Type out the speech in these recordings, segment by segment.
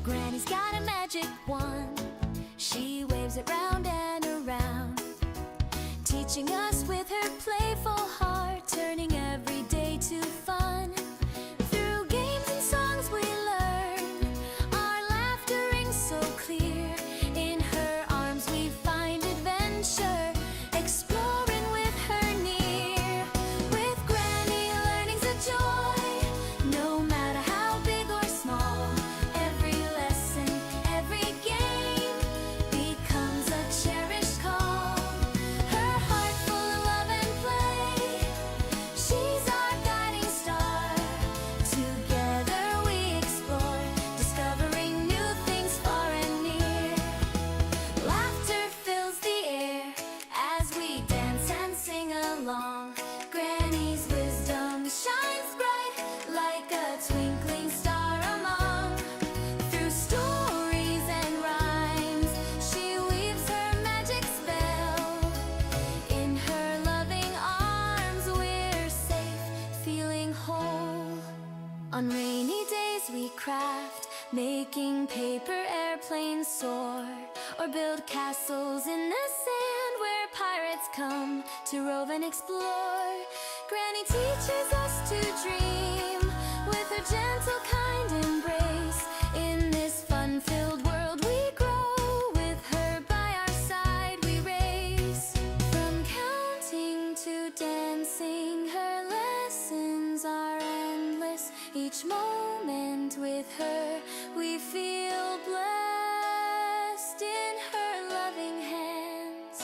Granny's got a magic wand. She waves it round and around, teaching us with her playful heart, turning every day to fun. Through games and songs we learn, our laughter rings so clear. In her arms we find adventure, exploring with her near. With Granny, learning's a joy, no matter how big or small. Every lesson, every game becomes a cherished call. Her heart full of love and play, she's our guiding star. Together we explore, discovering new things far and near. Laughter fills the air as we dance and sing along. Granny's wisdom shines bright like a twinkling star among. Through stories and rhymes, she weaves her magic spell. In her loving arms, we're safe, feeling whole. On rainy days we craft, making paper airplanes soar, or build castles in the sand where pirates come to rove and explore. Granny teaches us to dream with her gentle, kind embrace. In this fun-filled world we grow, with her by our side we race. From counting to dancing, her lessons are endless. Each moment with her we feel blessed. In her loving hands,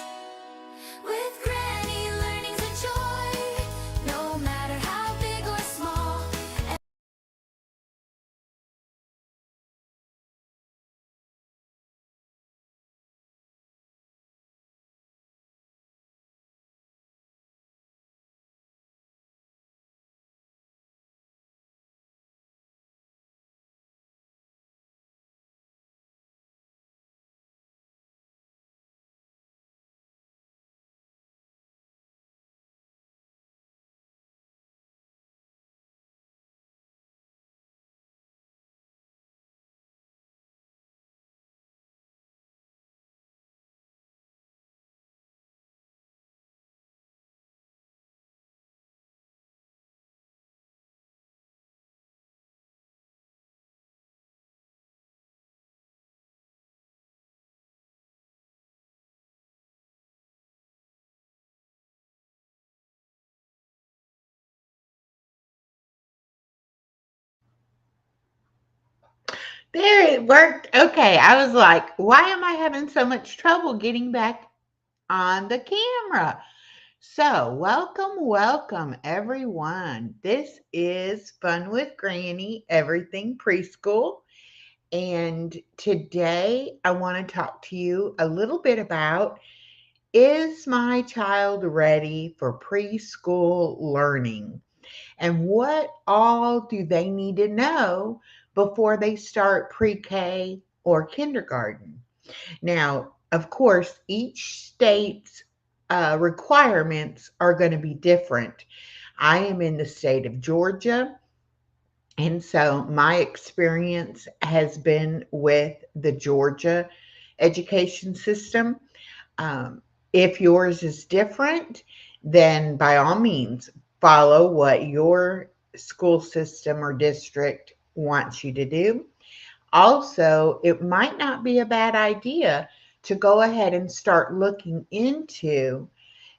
with Granny, learning's a joy, no matter how big or small. There, it worked. Okay, I was like, why am I having so much trouble getting back on the camera? So, welcome, everyone. This is Fun with Granny Everything Preschool. And today I want to talk to you a little bit about, is my child ready for preschool learning? And what all do they need to know before they start pre-K or kindergarten? Now, of course, each state's requirements are going to be different. I am in the state of Georgia, and so my experience has been with the Georgia education system. Um, if yours is different, then by all means, follow what your school system or district wants you to do. Also, it might not be a bad idea to go ahead and start looking into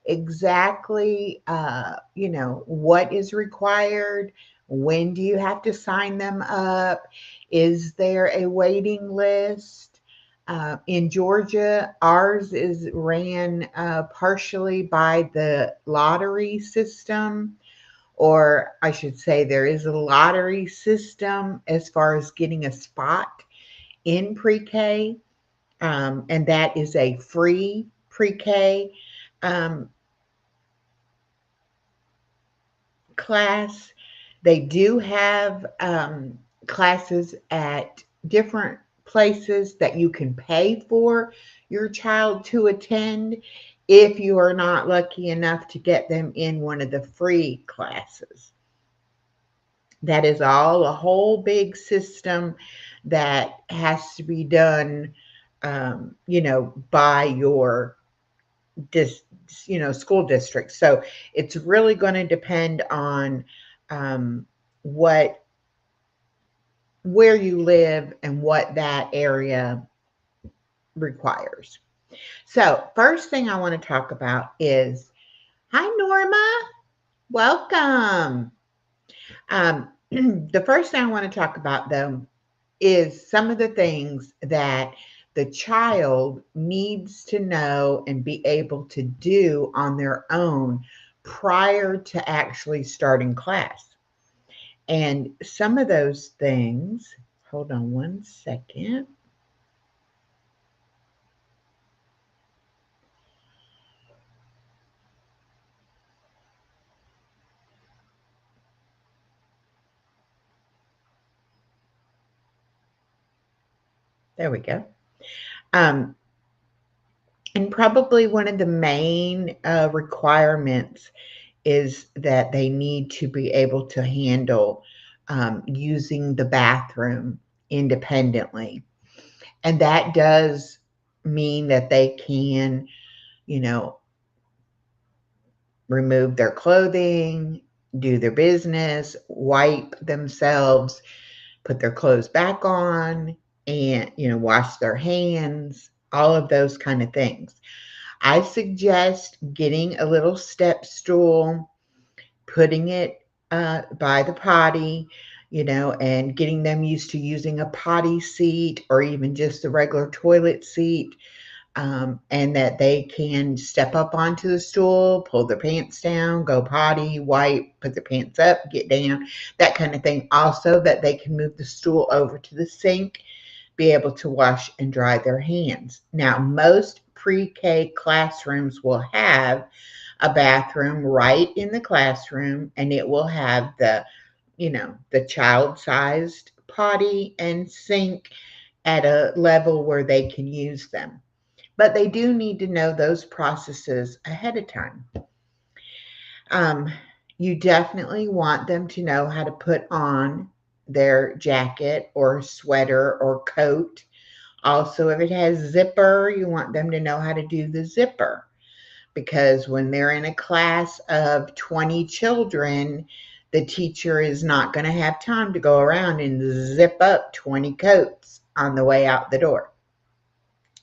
exactly, what is required. When do you have to sign them up? Is there a waiting list? In Georgia, ours is ran partially by the lottery system, or I should say, there is a lottery system as far as getting a spot in pre-K, and that is a free pre-K um, class. They do have classes at different places that you can pay for your child to attend if you are not lucky enough to get them in one of the free classes. That is all a whole big system that has to be done, by your dis, school district. So it's really going to depend on what where you live and what that area requires. So first thing I want to talk about is, hi Norma, welcome. The first thing I want to talk about though is some of the things that the child needs to know and be able to do on their own prior to actually starting class. And some of those things, hold on one second. There we go. Um, and probably one of the main requirements is that they need to be able to handle using the bathroom independently. And that does mean that they can, you know, remove their clothing, do their business, wipe themselves, put their clothes back on, and, wash their hands, all of those kind of things. I suggest getting a little step stool, putting it by the potty, and getting them used to using a potty seat or even just a regular toilet seat, and that they can step up onto the stool, pull their pants down, go potty, wipe, put their pants up, get down, that kind of thing. Also, that they can move the stool over to the sink, be able to wash and dry their hands. Now, most pre-K classrooms will have a bathroom right in the classroom, and it will have the child-sized potty and sink at a level where they can use them. But they do need to know those processes ahead of time. Um, you definitely want them to know how to put on their jacket or sweater or coat. Also, if it has zipper, you want them to know how to do the zipper, because when they're in a class of 20 children, the teacher is not going to have time to go around and zip up 20 coats on the way out the door.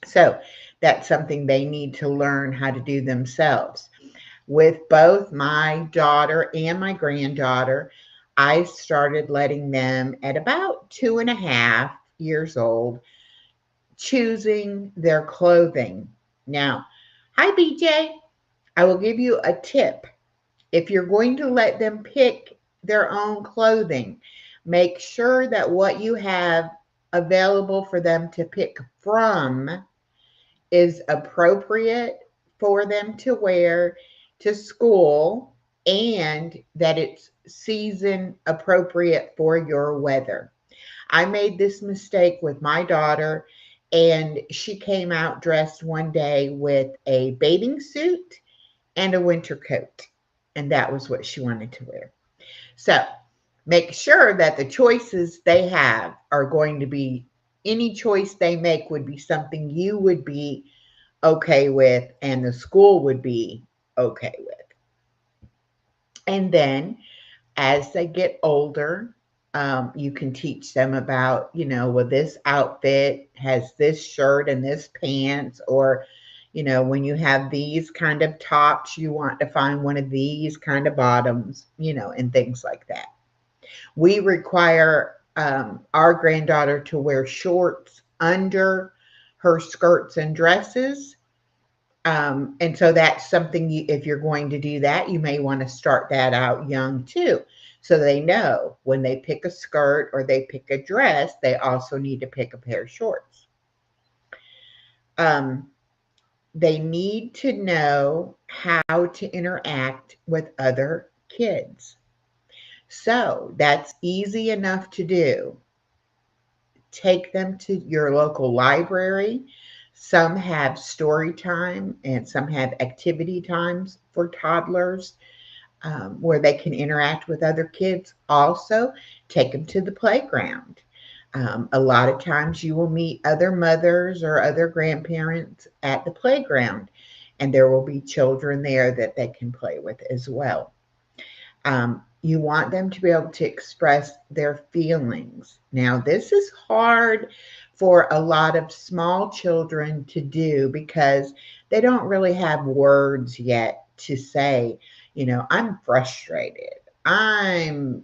So that's something they need to learn how to do themselves. With both my daughter and my granddaughter, I started letting them at about 2.5 years old choosing their clothing. Now, hi BJ, I will give you a tip. If you're going to let them pick their own clothing, make sure that what you have available for them to pick from is appropriate for them to wear to school, and that it's season appropriate for your weather. I made this mistake with my daughter, and she came out dressed one day with a bathing suit and a winter coat, and that was what she wanted to wear. So make sure that the choices they have are going to be, any choice they make would be something you would be okay with and the school would be okay with. And then as they get older, you can teach them about, well, this outfit has this shirt and this pants, or, when you have these kind of tops, you want to find one of these kind of bottoms, and things like that. We require our granddaughter to wear shorts under her skirts and dresses. And so that's something if you're going to do that, you may want to start that out young too. So they know when they pick a skirt or they pick a dress, they also need to pick a pair of shorts. Um, they need to know how to interact with other kids. So that's easy enough to do. Take them to your local library, Some have story time and some have activity times for toddlers, where they can interact with other kids. Also, take them to the playground. A lot of times you will meet other mothers or other grandparents at the playground, and there will be children there that they can play with as well. You want them to be able to express their feelings. Now, this is hard for a lot of small children to do because they don't really have words yet to say, I'm frustrated. I'm,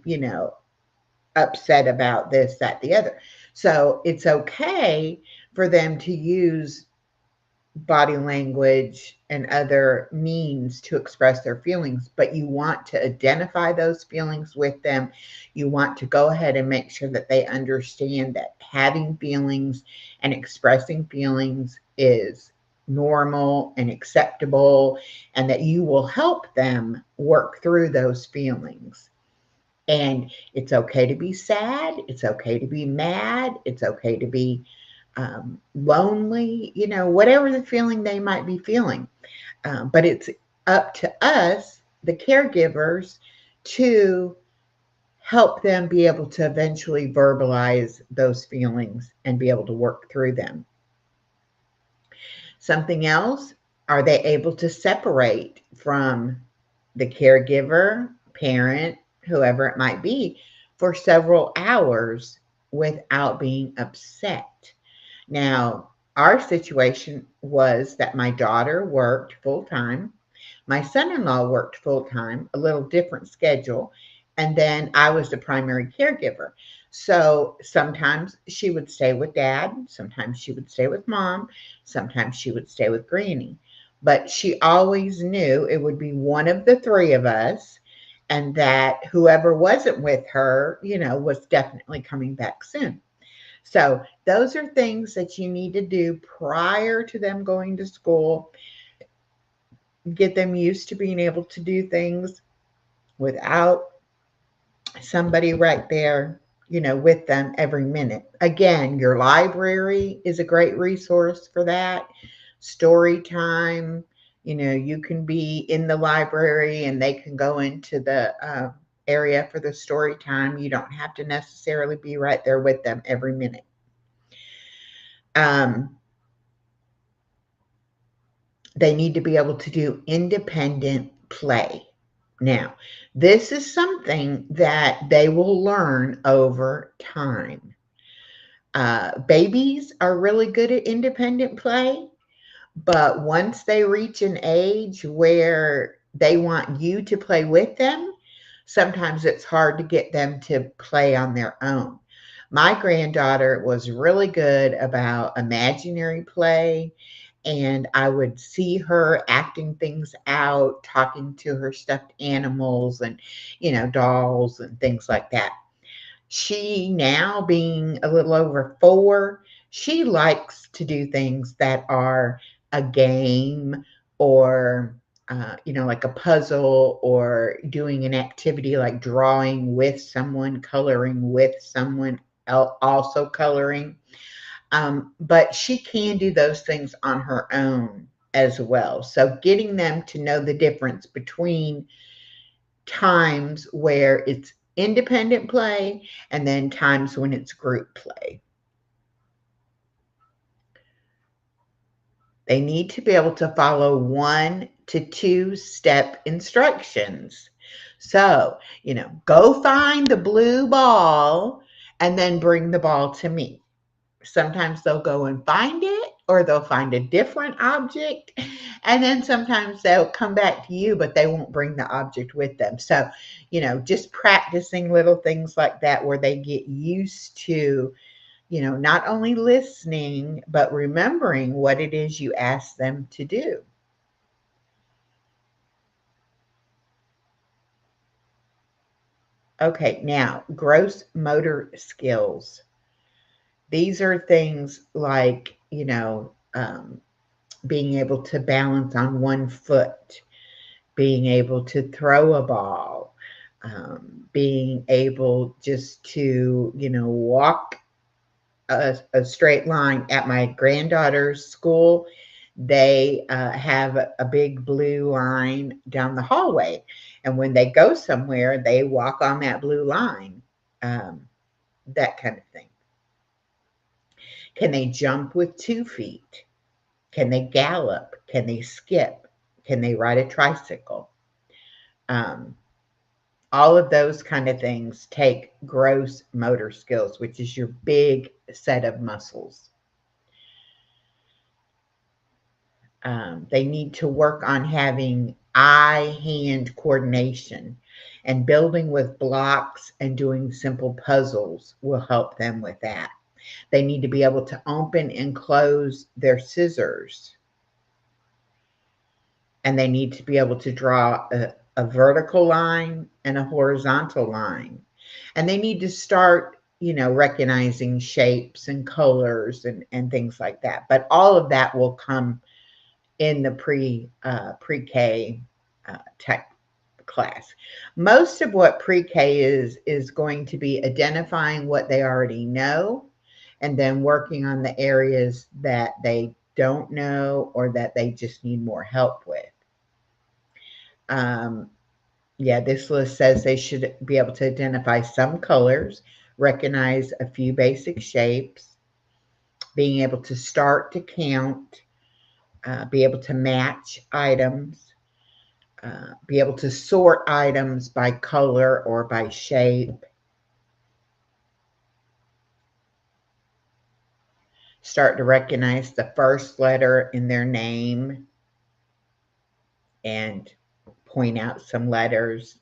upset about this, that, the other. So it's okay for them to use body language and other means to express their feelings, but you want to identify those feelings with them. You want to go ahead and make sure that they understand that having feelings and expressing feelings is normal and acceptable, and that you will help them work through those feelings. And it's okay to be sad. It's okay to be mad. It's okay to be lonely, whatever the feeling they might be feeling. But it's up to us, the caregivers, to help them be able to eventually verbalize those feelings and be able to work through them. Something else, are they able to separate from the caregiver, parent, whoever it might be, for several hours without being upset? Now, our situation was that my daughter worked full time. My son in law worked full time, a little different schedule. And then I was the primary caregiver. So sometimes she would stay with dad, sometimes she would stay with mom, sometimes she would stay with Granny. But she always knew it would be one of the three of us, and that whoever wasn't with her, was definitely coming back soon. So those are things that you need to do prior to them going to school. Get them used to being able to do things without somebody right there, with them every minute. Again, your library is a great resource for that. Story time, you can be in the library and they can go into the area for the story time. You don't have to necessarily be right there with them every minute. Um, they need to be able to do independent play. Now, this is something that they will learn over time. Babies are really good at independent play, but once they reach an age where they want you to play with them, sometimes it's hard to get them to play on their own. My granddaughter was really good about imaginary play, and I would see her acting things out, talking to her stuffed animals and, dolls and things like that. She, now being a little over 4, she likes to do things that are a game, or like a puzzle, or doing an activity like drawing with someone, coloring with someone, also coloring. But she can do those things on her own as well. So getting them to know the difference between times where it's independent play and then times when it's group play. They need to be able to follow 1 to 2 step instructions. So, go find the blue ball and then bring the ball to me. Sometimes they'll go and find it, or they'll find a different object, and then sometimes they'll come back to you, but they won't bring the object with them. So, just practicing little things like that where they get used to, not only listening, but remembering what it is you ask them to do. Okay, now gross motor skills. These are things like, being able to balance on 1 foot, being able to throw a ball, being able just to, walk a straight line. At my granddaughter's school, they have a big blue line down the hallway. And when they go somewhere, they walk on that blue line, um, that kind of thing. Can they jump with 2 feet? Can they gallop? Can they skip? Can they ride a tricycle? Um, all of those kind of things take gross motor skills, which is your big set of muscles. They need to work on having eye hand coordination, and building with blocks and doing simple puzzles will help them with that. They need to be able to open and close their scissors, and they need to be able to draw a vertical line and a horizontal line. And they need to start, recognizing shapes and colors and things like that. But all of that will come in the pre-K tech class. Most of what pre-K is going to be identifying what they already know, and then working on the areas that they don't know or that they just need more help with. Um, yeah, this list says they should be able to identify some colors, recognize a few basic shapes, being able to start to count, be able to match items, be able to sort items by color or by shape, start to recognize the first letter in their name and point out some letters.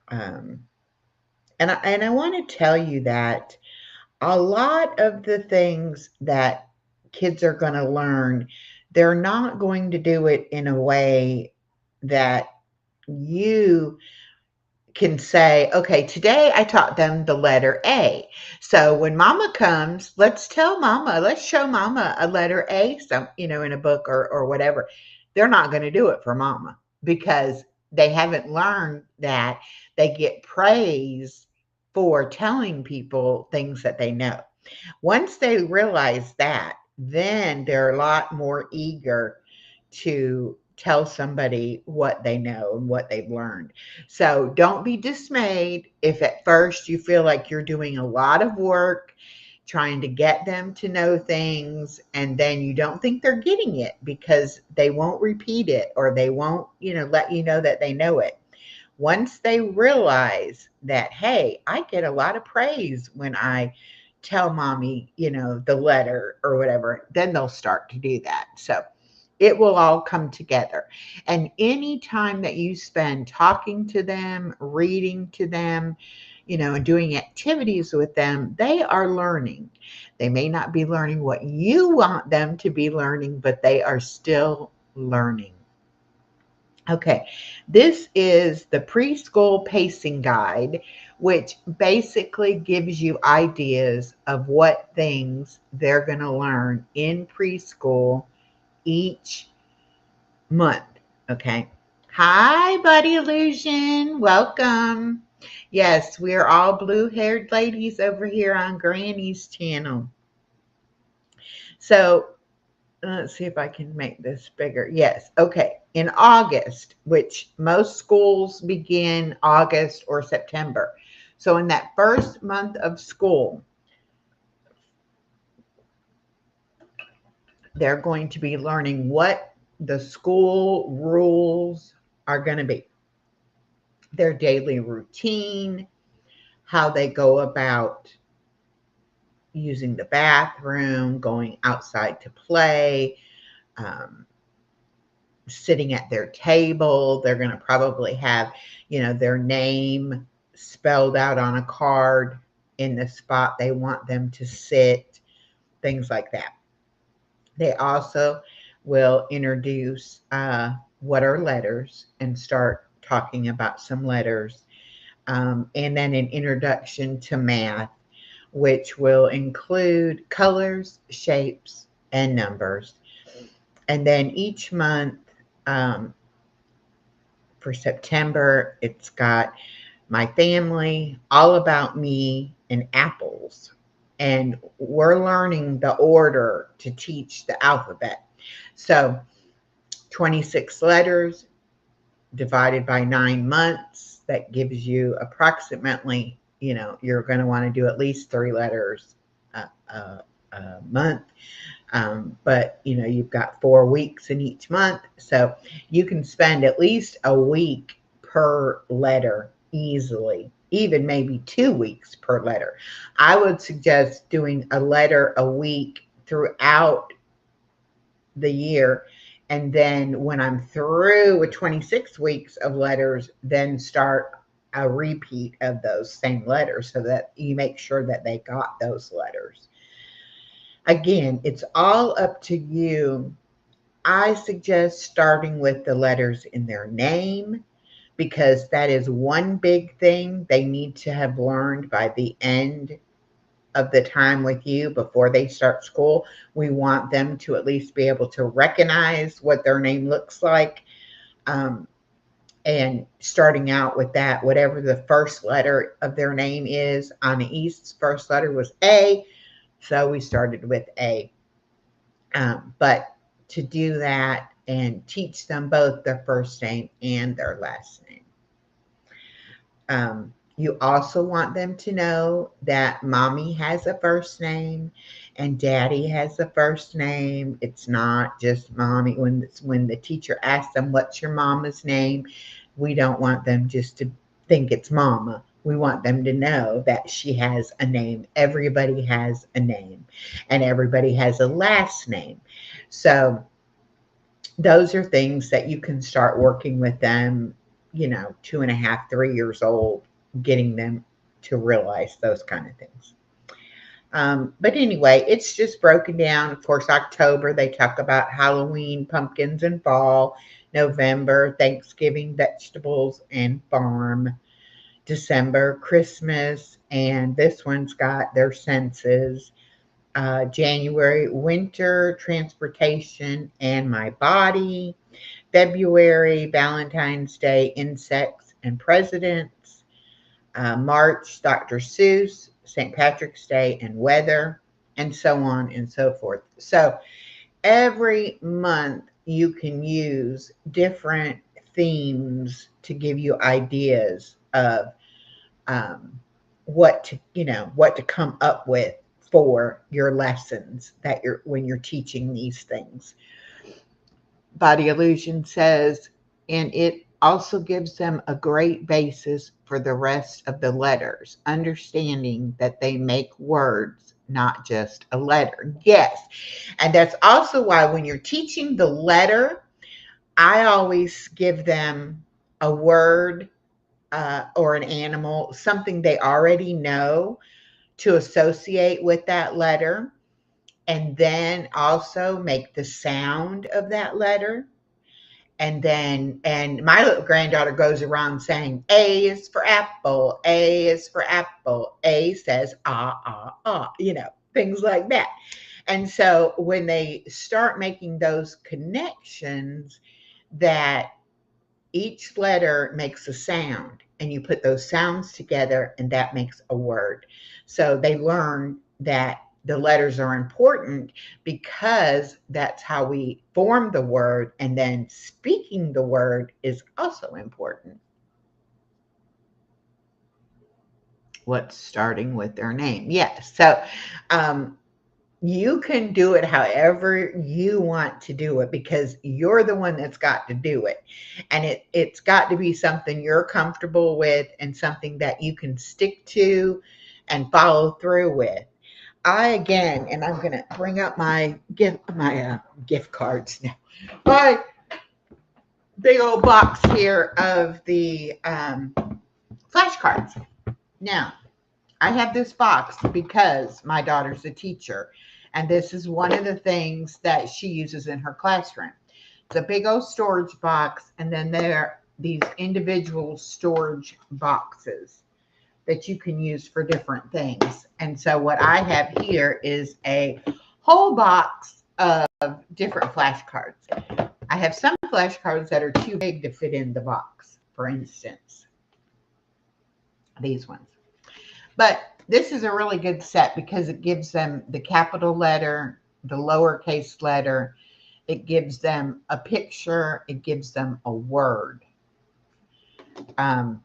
Um, and I want to tell you that a lot of the things that kids are going to learn, they're not going to do it in a way that you can say, okay, today I taught them the letter A. So when mama comes, let's show mama a letter A, in a book or whatever. They're not going to do it for mama because they haven't learned that they get praise for telling people things that they know. Once they realize that, then they're a lot more eager to tell somebody what they know and what they've learned. So don't be dismayed if at first you feel like you're doing a lot of work trying to get them to know things, and then you don't think they're getting it because they won't repeat it or they won't, let you know that they know it. Once they realize that, hey, I get a lot of praise when I tell mommy, the letter or whatever, then they'll start to do that. So it will all come together. And any time that you spend talking to them, reading to them, and doing activities with them, they are learning. They may not be learning what you want them to be learning, but they are still learning. Okay, this is the preschool pacing guide, which basically gives you ideas of what things they're going to learn in preschool each month. Okay. Hi, Buddy Illusion. Welcome. Yes, we're all blue haired ladies over here on Granny's channel. So let's see if I can make this bigger. Yes. Okay. In August, which most schools begin August or September. So in that first month of school, they're going to be learning what the school rules are going to be, their daily routine, how they go about using the bathroom, going outside to play, um, sitting at their table. They're going to probably have, their name spelled out on a card in the spot they want them to sit, things like that. They also will introduce what are letters and start talking about some letters. And then an introduction to math, which will include colors, shapes, and numbers. And then each month, um, for September, it's got my family, all about me, and apples. and we're learning the order to teach the alphabet. So 26 letters divided by 9 months, that gives you approximately, you're going to want to do at least 3 letters a month. But you've got 4 weeks in each month, so you can spend at least a week per letter easily, even maybe 2 weeks per letter. I would suggest doing a letter a week throughout the year. And then when I'm through with 26 weeks of letters, then start a repeat of those same letters so that you make sure that they got those letters. Again, it's all up to you. I suggest starting with the letters in their name because that is one big thing they need to have learned by the end of the time with you before they start school. We want them to at least be able to recognize what their name looks like. Um, and starting out with that, whatever the first letter of their name is, Anna East's first letter was A, so we started with A. But to do that and teach them both their first name and their last name. You also want them to know that mommy has a first name and daddy has a first name. It's not just mommy. When the teacher asks them, what's your mama's name? We don't want them just to think it's mama. We want them to know that she has a name. Everybody has a name and everybody has a last name. So those are things that you can start working with them, 2.5, 3 years old, getting them to realize those kind of things. But anyway, it's just broken down. Of course, October, they talk about Halloween, pumpkins, and fall. November, Thanksgiving, vegetables, and farm. December, Christmas, and this one's got their senses. January, winter, transportation, and my body. February, Valentine's Day, insects and presidents. March, Dr. Seuss, St. Patrick's Day, and weather, and so on and so forth. So every month you can use different themes to give you ideas of what to come up with for your lessons that you're when you're teaching these things. Body Illusion says, and it also gives them a great basis for the rest of the letters, understanding that they make words, not just a letter. Yes. And that's also why when you're teaching the letter, I always give them a word or an animal, something they already know to associate with that letter, and then also make the sound of that letter. And my little granddaughter goes around saying, A is for apple, A is for apple, A says ah, ah, ah, things like that. And so when they start making those connections, that each letter makes a sound, and you put those sounds together, and that makes a word. So they learn that the letters are important because that's how we form the word, and then speaking the word is also important. What's starting with their name? Yes. So you can do it however you want to do it because you're the one that's got to do it. And it's got to be something you're comfortable with and something that you can stick to and follow through with. And I'm going to bring up my gift cards now. My big old box here of the flashcards. Now, I have this box because my daughter's a teacher, and this is one of the things that she uses in her classroom. It's a big old storage box, and then there are these individual storage boxes that you can use for different things. And so what I have here is a whole box of different flashcards. I have some flashcards that are too big to fit in the box, for instance, these ones. But This is a really good set because it gives them the capital letter, the lowercase letter. It gives them a picture. It gives them a word. Um,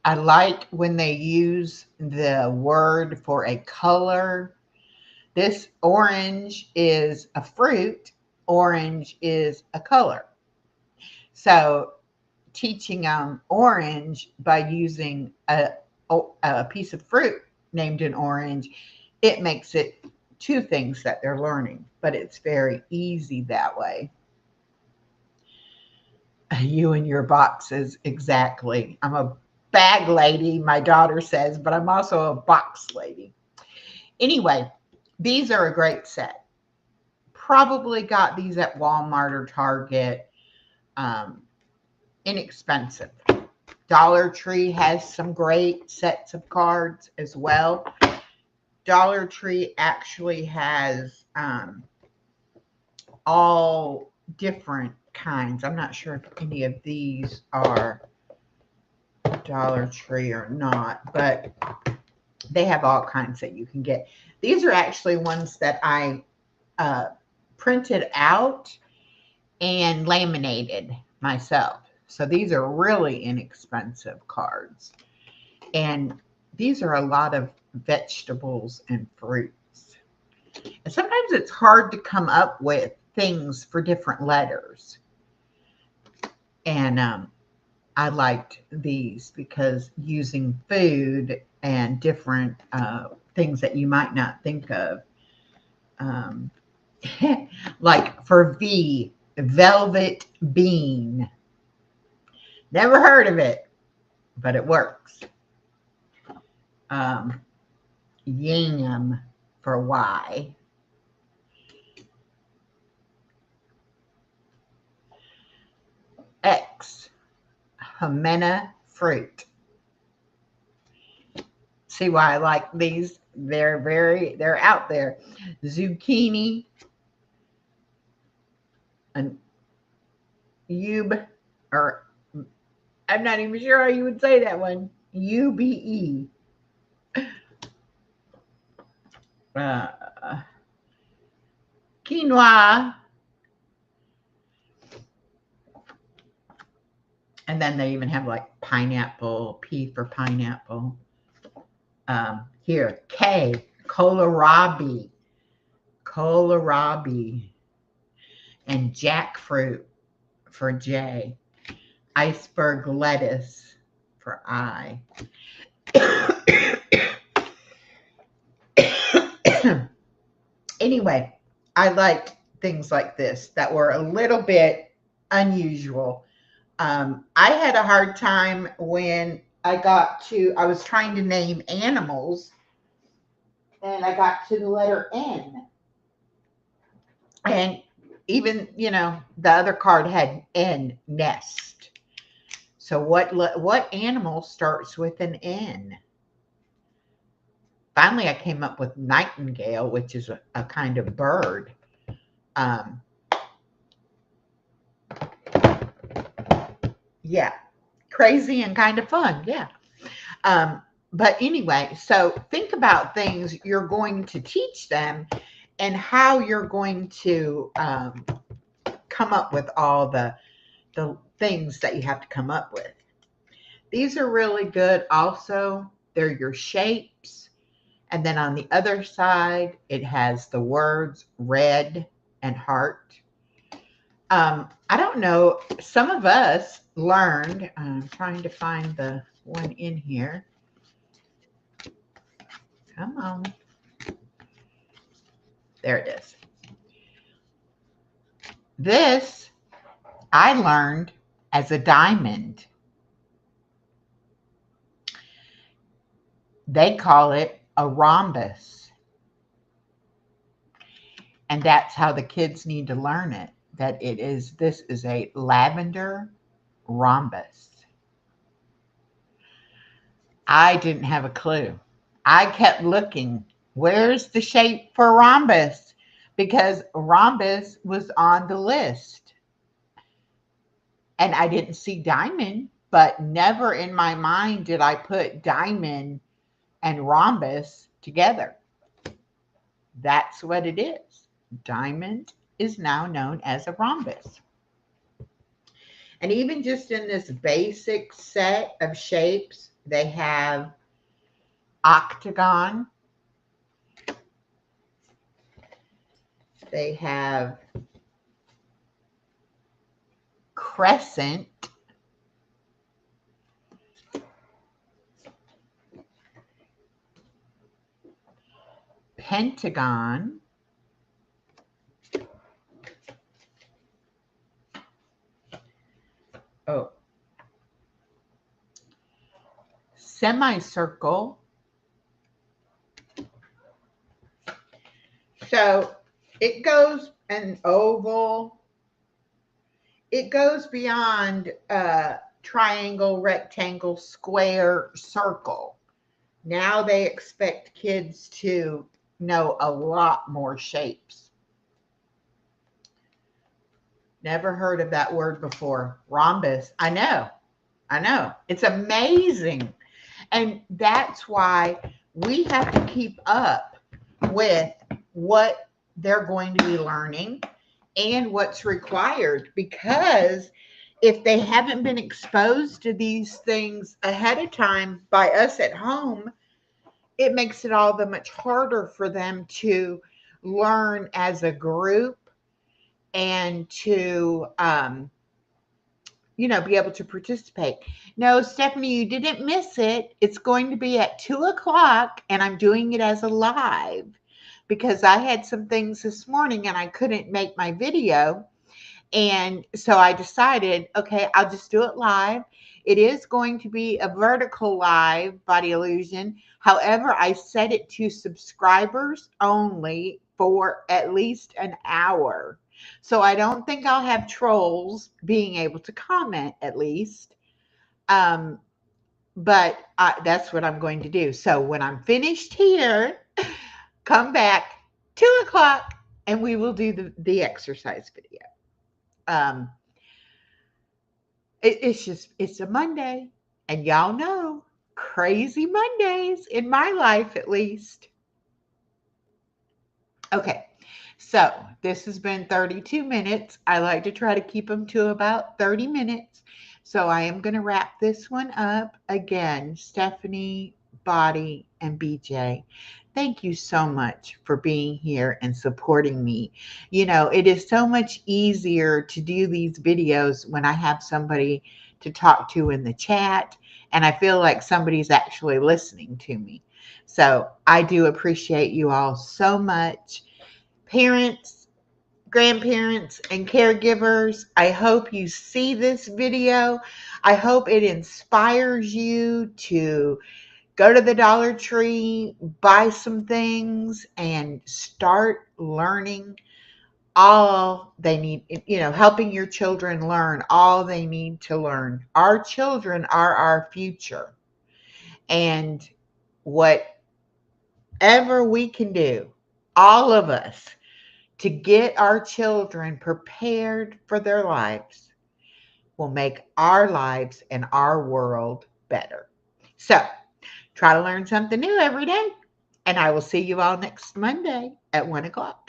I like when they use the word for a color. This orange is a fruit. Orange is a color. So teaching them orange by using a piece of fruit named an orange, it makes it two things that they're learning, but it's very easy that way. You and your boxes, exactly. I'm a bag lady, my daughter says, but I'm also a box lady. Anyway, these are a great set. Probably got these at Walmart or Target. Um, Inexpensive. Dollar Tree has some great sets of cards as well. Dollar Tree actually has all different kinds. I'm not sure if any of these are Dollar Tree or not, but they have all kinds that you can get. These are actually ones that I uh, printed out and laminated myself. So these are really inexpensive cards. And these are a lot of vegetables and fruits. And sometimes it's hard to come up with things for different letters. And I liked these because using food and different things that you might not think of. Um, like for V, velvet bean. Never heard of it, but it works. Um, Yam for Y. X, Jimena fruit. See why I like these? They're out there. Zucchini, an ube, or I'm not even sure how you would say that one. UBE. Uh, Quinoa. And then they even have like pineapple, P for pineapple. Here, K, kohlrabi. Kohlrabi. And jackfruit for J. Iceberg lettuce for I. Anyway, I like things like this that were a little bit unusual. I had a hard time when I was trying to name animals and I got to the letter N. And even, the other card had N, nest. So what animal starts with an N? Finally, I came up with nightingale, which is a kind of bird. Um, yeah, crazy and kind of fun. Yeah. But anyway, so think about things you're going to teach them and how you're going to come up with all the things that you have to come up with. These are really good also. They're your shapes. And then on the other side, it has the words red and heart. I don't know. Some of us learned, I'm trying to find the one in here. Come on. There it is. This I learned as a diamond. They call it a rhombus. And that's how the kids need to learn it. This is a lavender rhombus. I didn't have a clue. I kept looking. Where's the shape for rhombus? Because rhombus was on the list. And I didn't see diamond. but never in my mind did I put diamond and rhombus together. That's what it is. Diamond is now known as a rhombus. And even just in this basic set of shapes, they have octagon, they have crescent, pentagon, oh, semicircle. So it goes an oval, it goes beyond triangle, rectangle, square, circle. Now they expect kids to know a lot more shapes. Never heard of that word before. Rhombus. I know. It's amazing. And that's why we have to keep up with what they're going to be learning and what's required, because if they haven't been exposed to these things ahead of time by us at home, it makes it all the much harder for them to learn as a group and to be able to participate. No, Stephanie, you didn't miss it. It's going to be at 2 o'clock, and I'm doing it as a live because I had some things this morning and I couldn't make my video. And so I decided, okay, I'll just do it live. It is going to be a vertical live body illusion. However, I set it to subscribers only for at least an hour. So I don't think I'll have trolls being able to comment at least. Um, but that's what I'm going to do. So when I'm finished here, come back 2 o'clock and we will do the exercise video. Um, it's a Monday, and y'all know crazy Mondays in my life, at least. Okay, so this has been 32 minutes. I like to try to keep them to about 30 minutes. So I am going to wrap this one up. Again, Stephanie, Body, and BJ, thank you so much for being here and supporting me. It is so much easier to do these videos when I have somebody to talk to in the chat, and I feel like somebody's actually listening to me. So I do appreciate you all so much. Parents, grandparents, and caregivers, I hope you see this video. I hope it inspires you to go to the Dollar Tree, buy some things, and start learning all they need, helping your children learn all they need to learn. Our children are our future. And whatever we can do, all of us, to get our children prepared for their lives will make our lives and our world better. So try to learn something new every day. And I will see you all next Monday at 1 o'clock.